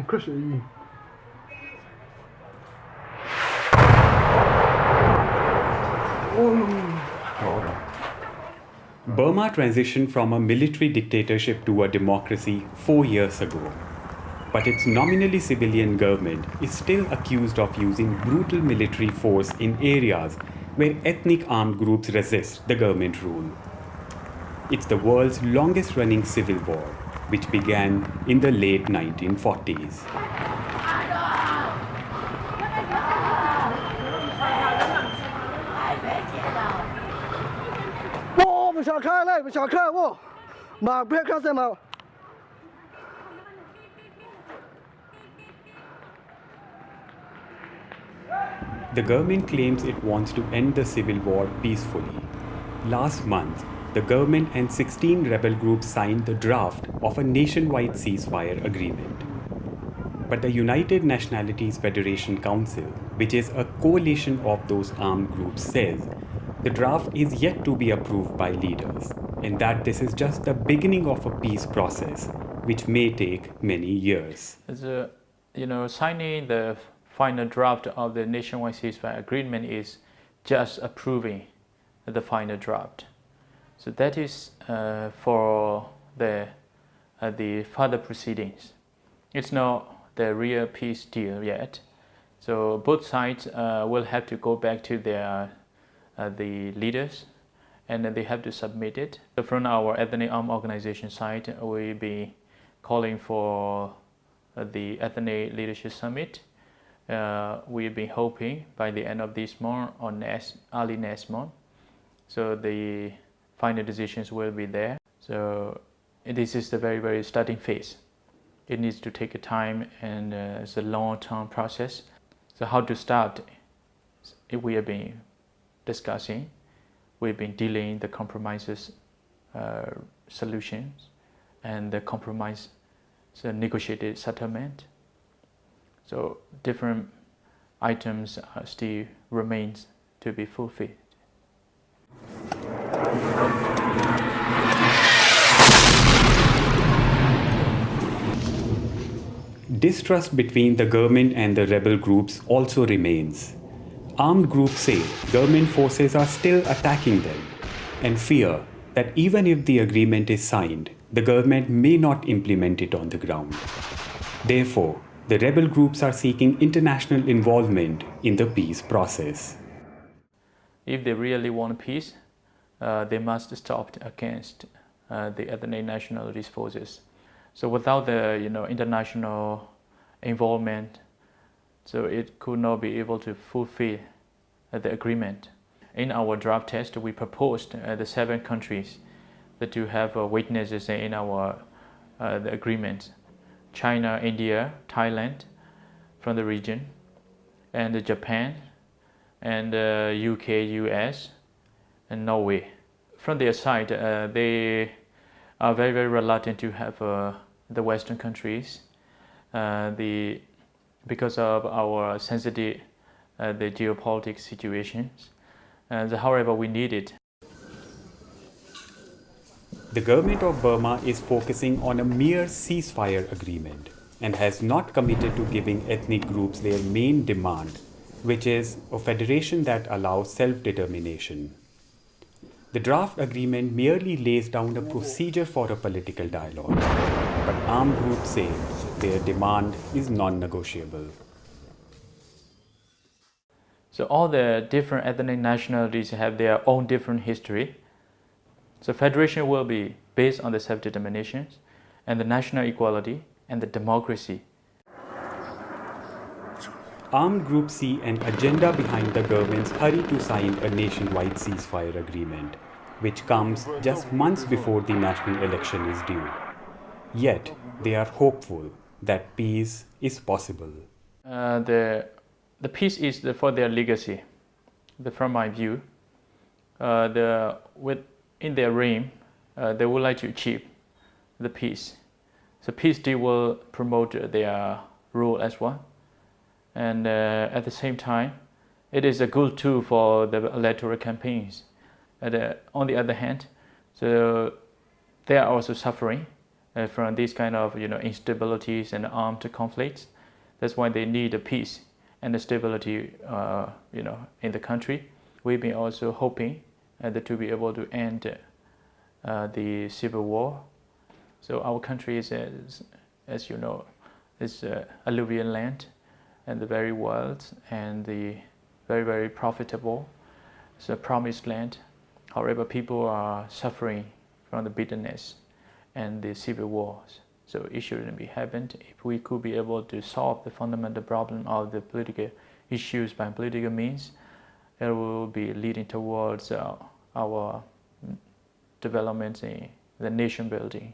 Christian. Burma transitioned from a military dictatorship to a democracy 4 years ago. But its nominally civilian government is still accused of using brutal military force in areas where ethnic armed groups resist the government rule. It's the world's longest running civil war, which began in the late 1940s. The government claims it wants to end the civil war peacefully. Last month, the government and 16 rebel groups signed the draft of a nationwide ceasefire agreement. But the United Nationalities Federation Council, which is a coalition of those armed groups, says the draft is yet to be approved by leaders, and that this is just the beginning of a peace process, which may take many years. Signing the final draft of the nationwide ceasefire agreement is just approving the final draft. So that is for the further proceedings. It's not the real peace deal yet. So both sides will have to go back to their the leaders, and then they have to submit it. So from our ethnic armed organization side, we'll be calling for the ethnic leadership summit. We've been hoping by the end of this month or early next month. So the final decisions will be there. So this is the very, very starting phase. It needs to take a time, and it's a long-term process. So how to start? We have been discussing. We've been dealing the compromises solutions and the compromise negotiated settlement. So different items still remains to be fulfilled. Distrust between the government and the rebel groups also remains. Armed groups say government forces are still attacking them and fear that even if the agreement is signed, the government may not implement it on the ground. Therefore, the rebel groups are seeking international involvement in the peace process. If they really want peace, they must stop against the ethnic nationalities forces. So without the international involvement, so it could not be able to fulfill the agreement. In our draft text, we proposed the 7 countries that to have witnesses in our the agreement: China, India, Thailand from the region, and Japan, and UK, US, and Norway. From their side, they are very, very reluctant to have the Western countries. Because of our sensitive the geopolitical situations. However, we need it. The government of Burma is focusing on a mere ceasefire agreement and has not committed to giving ethnic groups their main demand, which is a federation that allows self-determination. The draft agreement merely lays down a procedure for a political dialogue, but armed groups say their demand is non-negotiable. So all the different ethnic nationalities have their own different history. So federation will be based on the self-determination and the national equality and the democracy. Armed groups see an agenda behind the government's hurry to sign a nationwide ceasefire agreement, which comes just months before the national election is due. Yet, they are hopeful that peace is possible. The peace is for their legacy. From my view, in their reign, they would like to achieve the peace. So peace deal will promote their rule as well. And at the same time, it is a good tool for the electoral campaigns. On the other hand, so they are also suffering from these kind of instabilities and armed conflicts. That's why they need a peace and the stability in the country. We've been also hoping to be able to end the civil war. So our country is, as you know, is alluvial land and the very wild and the very, very profitable. It's a promised land. However, people are suffering from the bitterness and the civil wars. So it shouldn't be happened. If we could be able to solve the fundamental problem of the political issues by political means, it will be leading towards our development in the nation building.